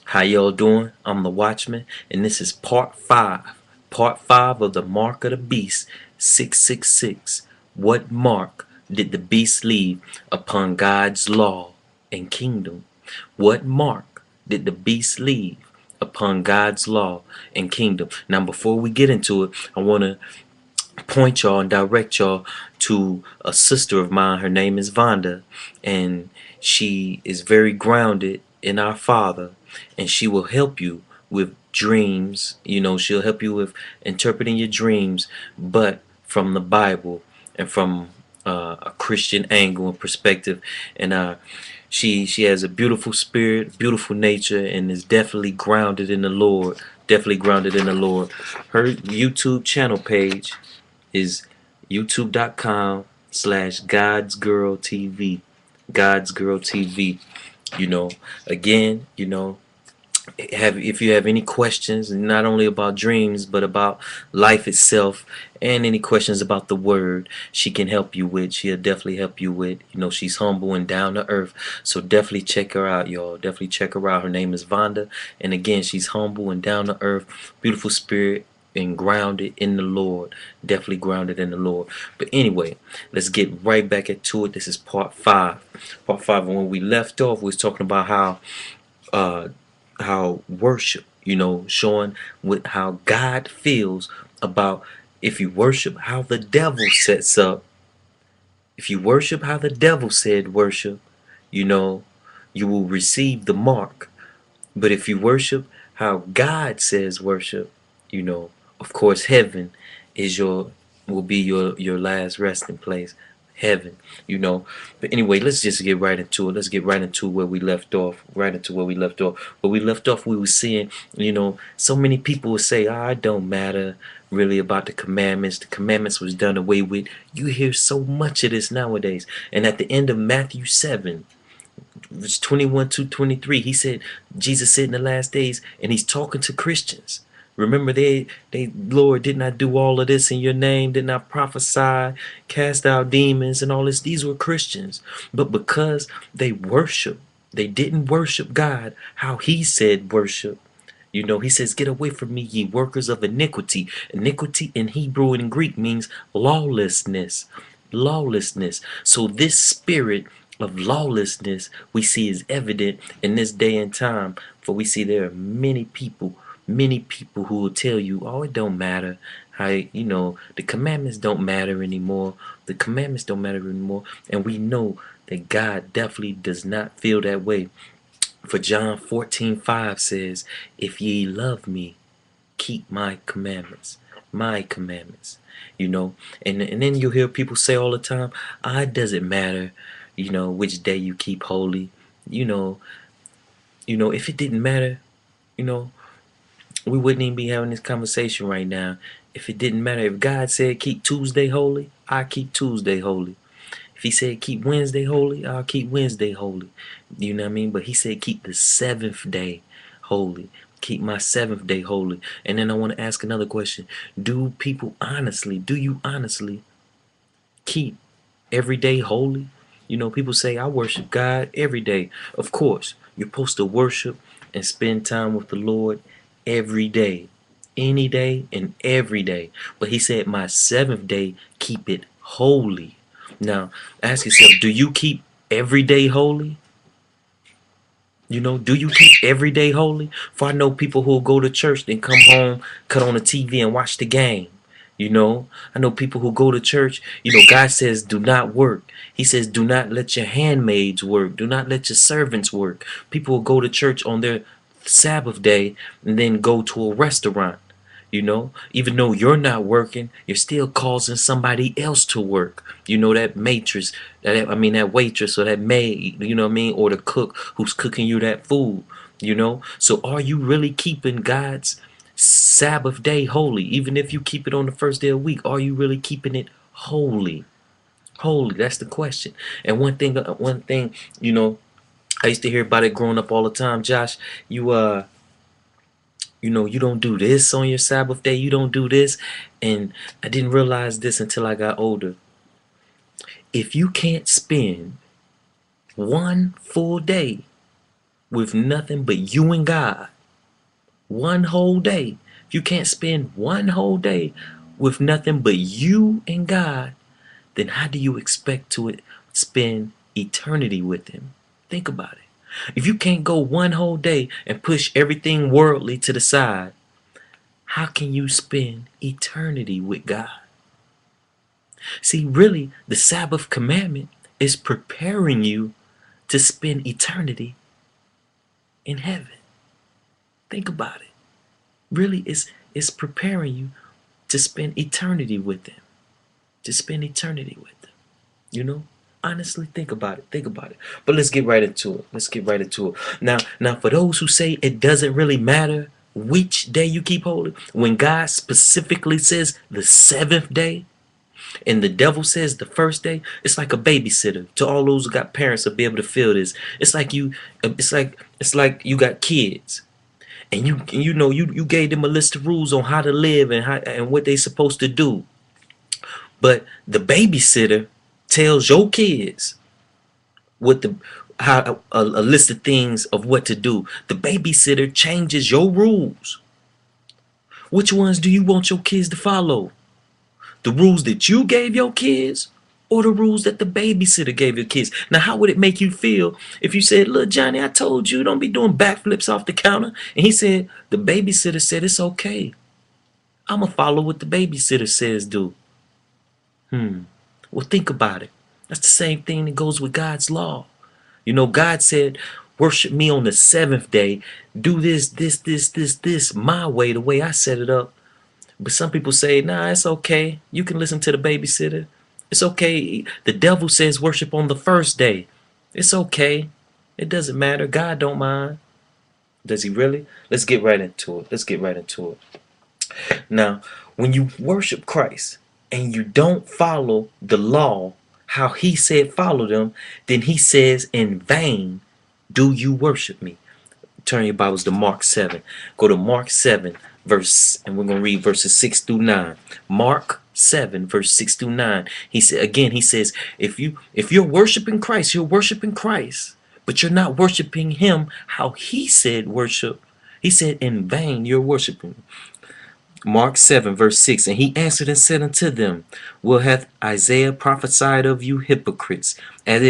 How y'all doing? I'm the Watchman, and this is part 5. Part 5 of the Mark of the Beast 666. What mark did the beast leave upon God's law and kingdom? What mark did the beast leave upon God's law and kingdom? Now, before we get into it, I want to point y'all and direct y'all to a sister of mine. Her name is Vonda, and she is very grounded in our Father, and she will help you with dreams. She'll help you with interpreting your dreams, but from the Bible and from a Christian angle and perspective. And she has a beautiful spirit, beautiful nature, and is definitely grounded in the Lord. Definitely grounded in the Lord. Her YouTube channel page is youtube.com/GodsGirlTV. God's Girl TV. Again, if you have any questions, not only about dreams but about life itself, and any questions about the word, she can help you with. She'll definitely help you with. She's humble and down to earth, so definitely check her out, y'all. Definitely check her out. Her name is Vonda, and again, she's humble and down to earth, beautiful spirit, and grounded in the Lord. Definitely grounded in the Lord. But anyway, let's get right back into it. This is part 5. Part 5. And when we left off, we was talking about uh how worship, showing with how God feels about if you worship how the devil sets up. If you worship how the devil said worship, you know, you will receive the mark. But if you worship how God says worship, of course heaven is will be your last resting place. Heaven, But anyway, let's just get right into it. Let's get right into where we left off. Right into where we left off. Where we left off, we were seeing, so many people would say, it don't matter really about the commandments. The commandments was done away with. You hear so much of this nowadays. And at the end of Matthew 7, verse 21 to 23, he said, Jesus said in the last days, and he's talking to Christians. Remember, they Lord, did not do all of this in your name, did not prophesy, cast out demons and all this. These were Christians. But because they didn't worship God how he said worship. He says, get away from me, ye workers of iniquity. Iniquity in Hebrew and in Greek means lawlessness. Lawlessness. So this spirit of lawlessness we see is evident in this day and time. For we see there are many people who will tell you, it don't matter. The commandments don't matter anymore. The commandments don't matter anymore. And we know that God definitely does not feel that way. For John 14:5 says, if ye love me, keep my commandments. My commandments. And then you hear people say all the time, it doesn't matter, which day you keep holy. If it didn't matter, you know, we wouldn't even be having this conversation right now. If it didn't matter, if God said keep Tuesday holy, I keep Tuesday holy. If he said keep Wednesday holy, I'll keep Wednesday holy. You know what I mean? But he said keep the 7th day holy. Keep my 7th day holy. And then I want to ask another question. Do you honestly keep every day holy? People say I worship God every day. Of course, you're supposed to worship and spend time with the Lord every day. Any day and every day. But he said my 7th day, keep it holy. Now, ask yourself, do you keep every day holy? Do you keep every day holy? For I know people who will go to church, then come home, cut on the TV and watch the game. I know people who go to church, God says do not work. He says do not let your handmaids work. Do not let your servants work. People will go to church on their Sabbath day and then go to a restaurant. Even though you're not working, you're still causing somebody else to work. That that waitress or that maid, or the cook who's cooking you that food. So are you really keeping God's Sabbath day holy? Even if you keep it on the first day of the week, are you really keeping it holy? Holy, that's the question. And one thing, I used to hear about it growing up all the time. Josh, you don't do this on your Sabbath day. You don't do this. And I didn't realize this until I got older. If you can't spend one full day with nothing but you and God. One whole day. If you can't spend one whole day with nothing but you and God, then how do you expect to spend eternity with Him? Think about it. If you can't go one whole day and push everything worldly to the side, how can you spend eternity with God? See, really, the Sabbath commandment is preparing you to spend eternity in heaven. Think about it. Really, it's preparing you to spend eternity with Him. To spend eternity with Him. You know? Honestly, think about it. Think about it. But let's get right into it. Let's get right into it. Now, for those who say it doesn't really matter which day you keep holy, when God specifically says the seventh day, and the devil says the first day, it's like a babysitter. To all those who got parents to be able to feel this, it's like you got kids, and you gave them a list of rules on how to live and what they supposed to do. But the babysitter tells your kids what the how a list of things of what to do. The babysitter changes your rules. Which ones do you want your kids to follow? The rules that you gave your kids, or the rules that the babysitter gave your kids? Now, how would it make you feel if you said, "Look, Johnny, I told you don't be doing backflips off the counter," and he said, the babysitter said, "It's okay. I'm gonna follow what the babysitter says do." Well, think about it. That's the same thing that goes with God's law. You know, God said, "Worship me on the seventh day. Do this my way, the way I set it up." But some people say, "Nah, it's okay. You can listen to the babysitter. It's okay. The devil says worship on the first day. It's okay. It doesn't matter. God don't mind." Does He really? Let's get right into it. Let's get right into it. Now, when you worship Christ and you don't follow the law, how He said follow them, then He says, "In vain do you worship me." Turn your Bibles to Mark 7. Go to Mark 7, and we're going to read verses 6 through 9. Mark 7, verse 6 through 9. He says, if you're worshiping Christ, you're worshiping Christ, but you're not worshiping Him how He said worship. He said, "In vain you're worshiping." Mark 7, verse 6. And He answered and said unto them, "Well hath Isaiah prophesied of you hypocrites, as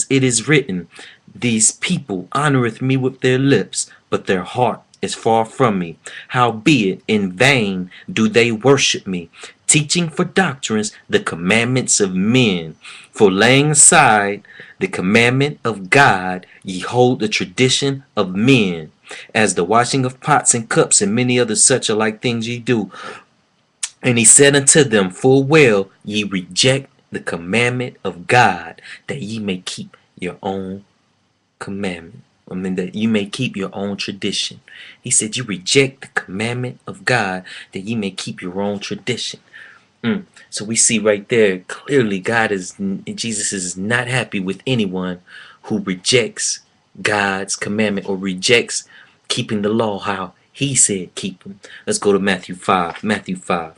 it is written, These people honoreth me with their lips, but their heart is far from me. Howbeit in vain do they worship me, teaching for doctrines the commandments of men. For laying aside the commandment of God, ye hold the tradition of men. As the washing of pots and cups and many other such alike things ye do." And He said unto them, "Full well ye reject the commandment of God, that ye may keep your own commandment." That you may keep your own tradition. He said you reject the commandment of God, that ye may keep your own tradition. So we see right there clearly Jesus is not happy with anyone who rejects God's commandment or rejects keeping the law how He said keep them. Let's go to Matthew 5. Matthew 5.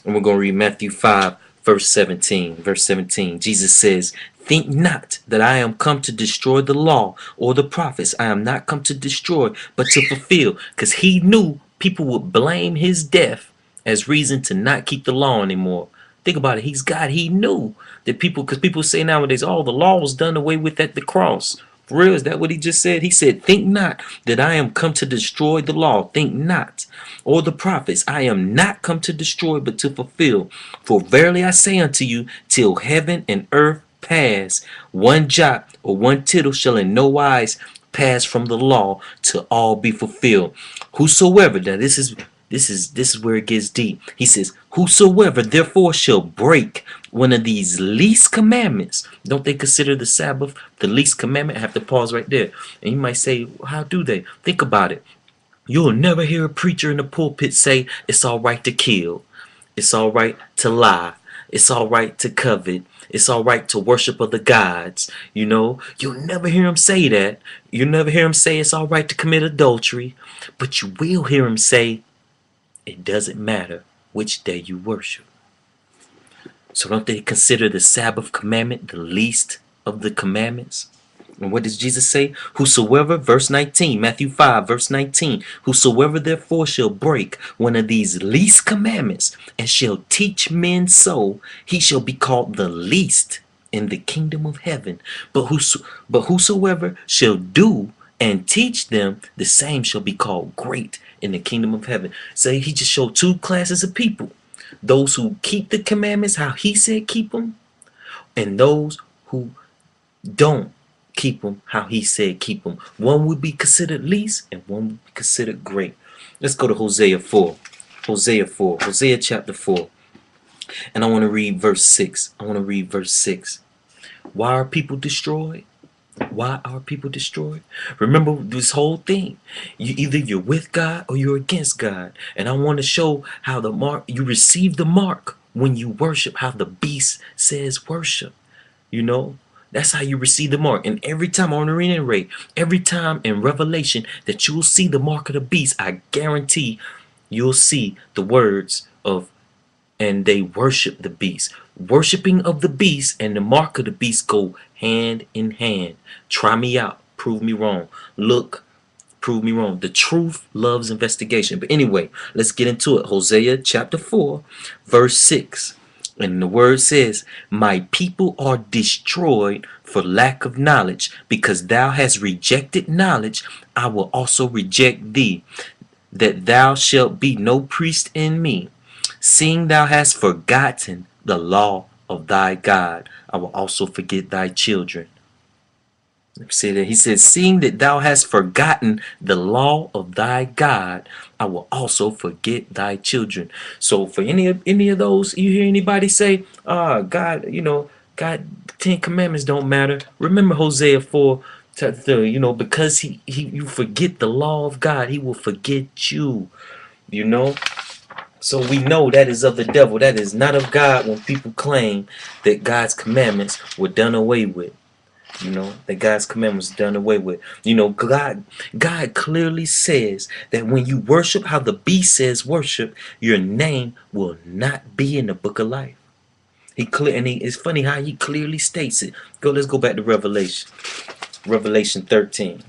And we're going to read Matthew 5, verse 17. Verse 17. Jesus says, "Think not that I am come to destroy the law or the prophets. I am not come to destroy, but to fulfill." Because He knew people would blame His death as reason to not keep the law anymore. Think about it. He's God. He knew that because people say nowadays, "Oh, the law was done away with at the cross." For real, is that what He just said? He said, "Think not that I am come to destroy the law. Think not. Or the prophets. I am not come to destroy, but to fulfill. For verily I say unto you, till heaven and earth pass, one jot or one tittle shall in no wise pass from the law, till all be fulfilled. Whosoever," now this is where it gets deep. He says, "Whosoever therefore shall break one of these least commandments." Don't they consider the Sabbath the least commandment? I have to pause right there. And you might say, "How do they?" Think about it. You'll never hear a preacher in the pulpit say it's all right to kill. It's all right to lie. It's all right to covet. It's all right to worship other gods. You'll never hear him say that. You'll never hear him say it's all right to commit adultery. But you will hear him say it doesn't matter which day you worship. So don't they consider the Sabbath commandment the least of the commandments? And what does Jesus say? Whosoever, verse 19, Matthew 5, verse 19, whosoever therefore shall break one of these least commandments and shall teach men so, he shall be called the least in the kingdom of heaven. But whosoever shall do and teach them, the same shall be called great in the kingdom of heaven. Say he just showed two classes of people. Those who keep the commandments how he said keep them, and those who don't keep them how he said keep them. One would be considered least and one would be considered great. Let's go to Hosea 4. Hosea chapter 4. And I want to read verse 6. Why are people destroyed? Why are people destroyed? Remember this whole thing. You're with God or you're against God. And I want to show how the mark, you receive the mark when you worship, how the beast says worship. You know, that's how you receive the mark. And every time, I want to reiterate, every time in Revelation that you'll see the mark of the beast, I guarantee you'll see the words of, and they worship the beast. Worshipping of the beast and the mark of the beast go hand in hand. Try me out. Prove me wrong. Look, prove me wrong. The truth loves investigation. But anyway, let's get into it. Hosea chapter 4, verse 6. And the word says, my people are destroyed for lack of knowledge. Because thou hast rejected knowledge, I will also reject thee, that thou shalt be no priest in me. Seeing thou hast forgotten the law of thy God, I will also forget thy children. Say that. He says, seeing that thou hast forgotten the law of thy God, I will also forget thy children. So for any of those, you hear anybody say, God, God, 10 commandments don't matter. Remember Hosea 4, because you forget the law of God, he will forget you. So we know that is of the devil. That is not of God when people claim that God's commandments were done away with. That God's commandments done away with. God clearly says that when you worship how the beast says worship, your name will not be in the book of life. It's funny how he clearly states it. Let's go back to Revelation. Revelation 13.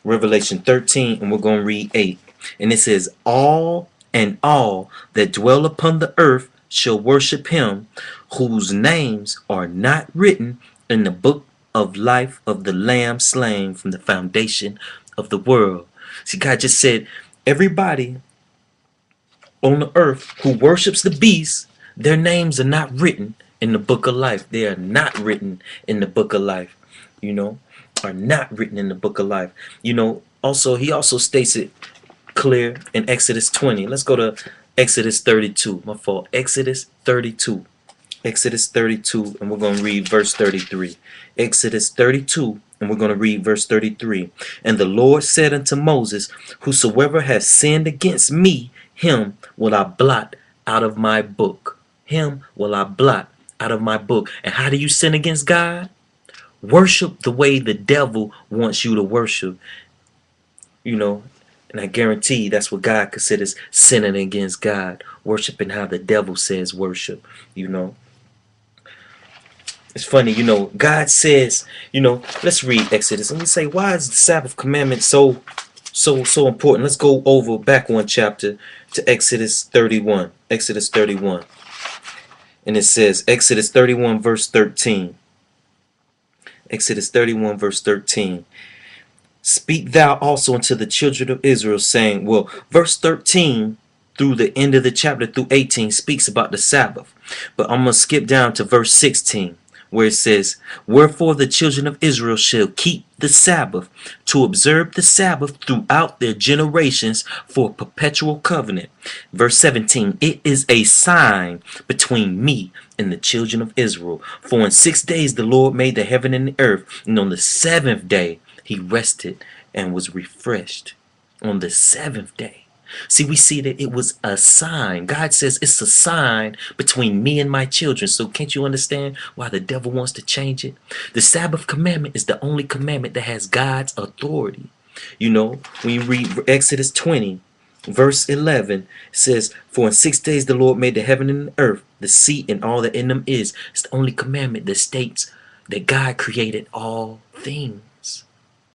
Revelation 13, and we're going to read 8. And it says, all that dwell upon the earth shall worship him, whose names are not written in the book of life of the Lamb slain from the foundation of the world. See, God just said, everybody on the earth who worships the beast, their names are not written in the book of life. They are not written in the book of life. Are not written in the book of life. Also, he also states it clear in Exodus 20. Let's go to Exodus 32. My fault. Exodus 32. Exodus 32, and we're going to read verse 33. Exodus 32, and we're going to read verse 33. And the Lord said unto Moses, whosoever has sinned against me, him will I blot out of my book. Him will I blot out of my book. And how do you sin against God? Worship the way the devil wants you to worship. And I guarantee that's what God considers sinning against God. Worshiping how the devil says worship. It's funny, God says, let's read Exodus. And we say, why is the Sabbath commandment so important? Let's go over back one chapter to Exodus 31. Exodus 31. And it says, Exodus 31 verse 13. Exodus 31 verse 13. Speak thou also unto the children of Israel, saying, well, verse 13 through the end of the chapter through 18 speaks about the Sabbath. But I'm going to skip down to verse 16, where it says, wherefore the children of Israel shall keep the Sabbath, to observe the Sabbath throughout their generations for a perpetual covenant. Verse 17, it is a sign between me and the children of Israel. For in 6 days the Lord made the heaven and the earth, and on the seventh day he rested and was refreshed. On the seventh day. See, we see that it was a sign. God says it's a sign between me and my children. So can't you understand why the devil wants to change it? The Sabbath commandment is the only commandment that has God's authority. When you read Exodus 20, verse 11, it says, for in 6 days the Lord made the heaven and the earth, the sea and all that in them is. It's the only commandment that states, that God created all things.